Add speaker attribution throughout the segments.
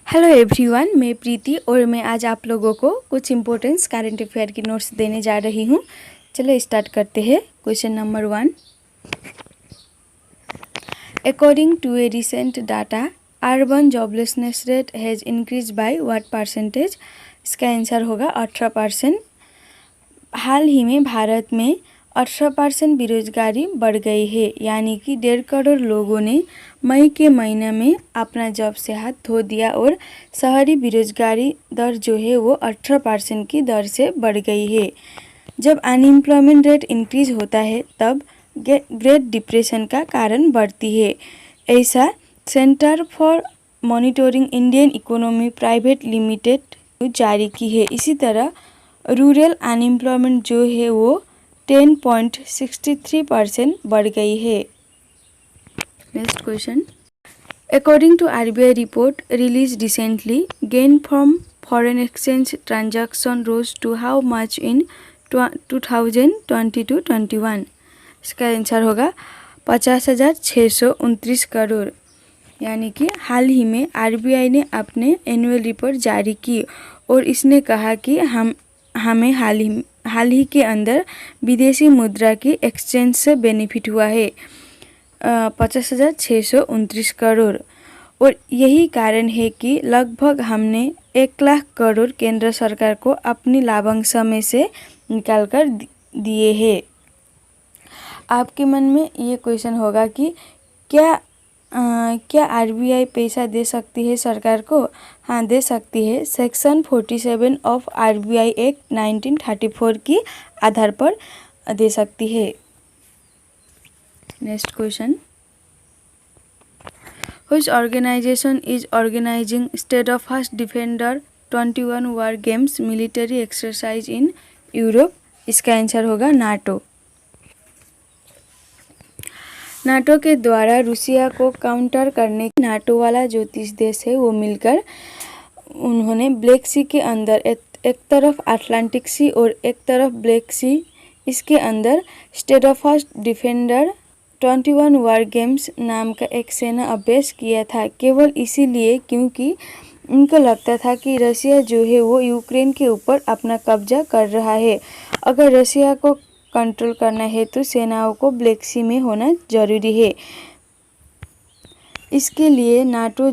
Speaker 1: Hello everyone, मैं प्रीति और मैं आज आप लोगों को कुछ इम्पोर्टेंस करंट अफेयर की नोट्स देने जा रही हूँ। चलो स्टार्ट करते हैं। Question number 1, according to a recent data urban joblessness rate has increase by what percentage. इसका आंसर होगा 18%। हाल ही में भारत में 18% बेरोजगारी बढ़ गई है, यानी कि 1.5 करोड़ लोगों ने मई के महीने में अपना जॉब से हाथ धो दिया और शहरी बेरोजगारी दर जो है वो 18% की दर से बढ़ गई है। जब अनएम्प्लॉयमेंट रेट इंक्रीज होता है तब ग्रेट डिप्रेशन का कारण बढ़ती है, ऐसा centre for monitoring Indian economy private limited जारी की है। इसी तरह रूरल अनएम्प्लॉयमेंट जो है वो 10.63% बढ़ गई है। Next question, according to RBI report release recently, gain from foreign exchange transaction rose to how much in 2022-21। इसका आंसर होगा 50,629 करोड़। यानी कि हाल ही में RBI ने अपने एनुअल रिपोर्ट जारी की और इसने कहा कि हमें हाल ही के अंदर विदेशी मुद्रा की एक्सचेंज से बेनिफिट हुआ है 50,629 करोड़। और यही कारण है कि लगभग हमने 1 लाख करोड़ केंद्र सरकार को अपनी लाभांश में से निकाल कर दिए हैं। आपके मन में ये क्वेश्चन होगा कि क्या RBI पैसा दे सकती है सरकार को? हाँ, दे सकती है। सेक्शन 47 ऑफ RBI एक्ट 1934 की आधार पर दे सकती है। Next question, which organization is organizing steadfast defender 21 war games military exercise in Europe? इसका आंसर होगा नाटो। नाटो के द्वारा रूसिया को काउंटर करने नाटो वाला जो 30 देश है वो मिलकर उन्होंने ब्लैक सी के अंदर एक तरफ अटलांटिक सी और एक तरफ ब्लैक सी, इसके अंदर स्टेडफास्ट डिफेंडर 21 वॉर गेम्स नाम का एक सेना अभ्यास किया था, केवल इसीलिए क्योंकि उनको लगता था कि रसिया जो है वो यूक्रेन के ऊपर अपना कब्जा कर रहा है। अगर रसिया को कंट्रोल करना है तो सेनाओं को ब्लैक सी में होना जरूरी है। इसके लिए नाटो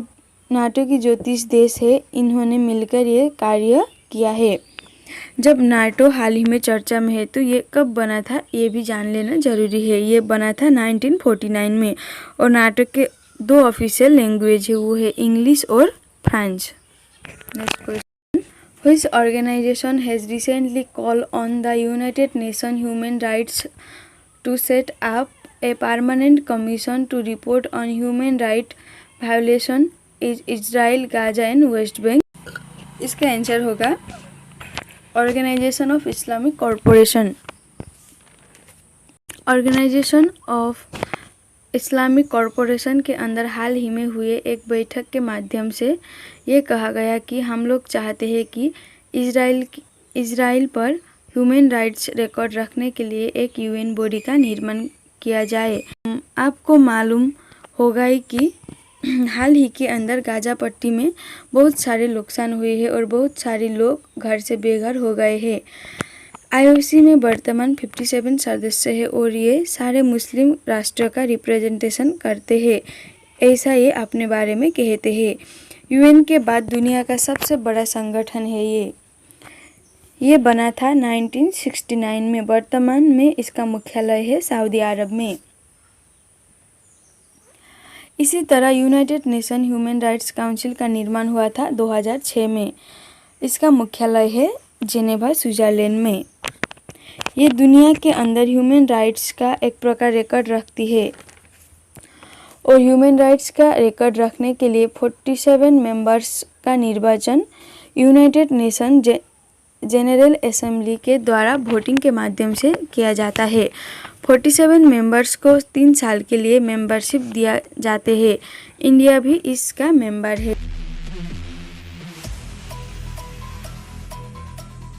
Speaker 1: की जो 30 देश है इन्होंने मिलकर ये कार्य किया है। जब नाटो हाल ही में चर्चा में है तो ये कब बना था ये भी जान लेना जरूरी है। ये बना था 1949 में और नाटो के 2 ऑफिशियल लैंग्वेज है, वो है इंग्लिश और French. Next question, Which organization has recently called on the United Nations Human Rights to set up a permanent commission to report on human rights violation in Israel, Gaza and West Bank? इसका answer होगा organization of Islamic corporation. Organization of Islamic corporation के अंदर हाल ही में हुए एक बैठक के माध्यम से ये कहा गया कि हम लोग चाहते हैं कि इजराइल पर ह्यूमन राइट्स रिकॉर्ड रखने के लिए एक UN बॉडी का निर्माण किया जाए। आपको मालूम होगा कि हाल ही के अंदर गाजा पट्टी में बहुत सारे नुकसान हुए हैं और बहुत सारे लोग घर से बेघर हो गए हैं। IOC में वर्तमान 57 सदस्य है और ये सारे मुस्लिम राष्ट्रों का रिप्रेजेंटेशन करते हैं, ऐसा ये अपने बारे में कहते हैं। UN के बाद दुनिया का सबसे बड़ा संगठन है ये बना था 1969 में। वर्तमान में इसका मुख्यालय है सऊदी अरब में। इसी तरह United nation human rights council का निर्माण हुआ था 2006 में। इसका मुख्यालय है जेनेवा, स्विट्जरलैंड में। ये दुनिया के अंदर ह्यूमन राइट्स का एक प्रकार रिकॉर्ड रखती है और ह्यूमन राइट्स का रिकॉर्ड रखने के लिए 47 मेंबर्स का निर्वाचन यूनाइटेड नेशन जनरल असेंबली के द्वारा वोटिंग के माध्यम से किया जाता है। 47 मेंबर्स को 3 साल के लिए मेंबरशिप दिया जाते हैं। इंडिया भी इसका मेंबर है।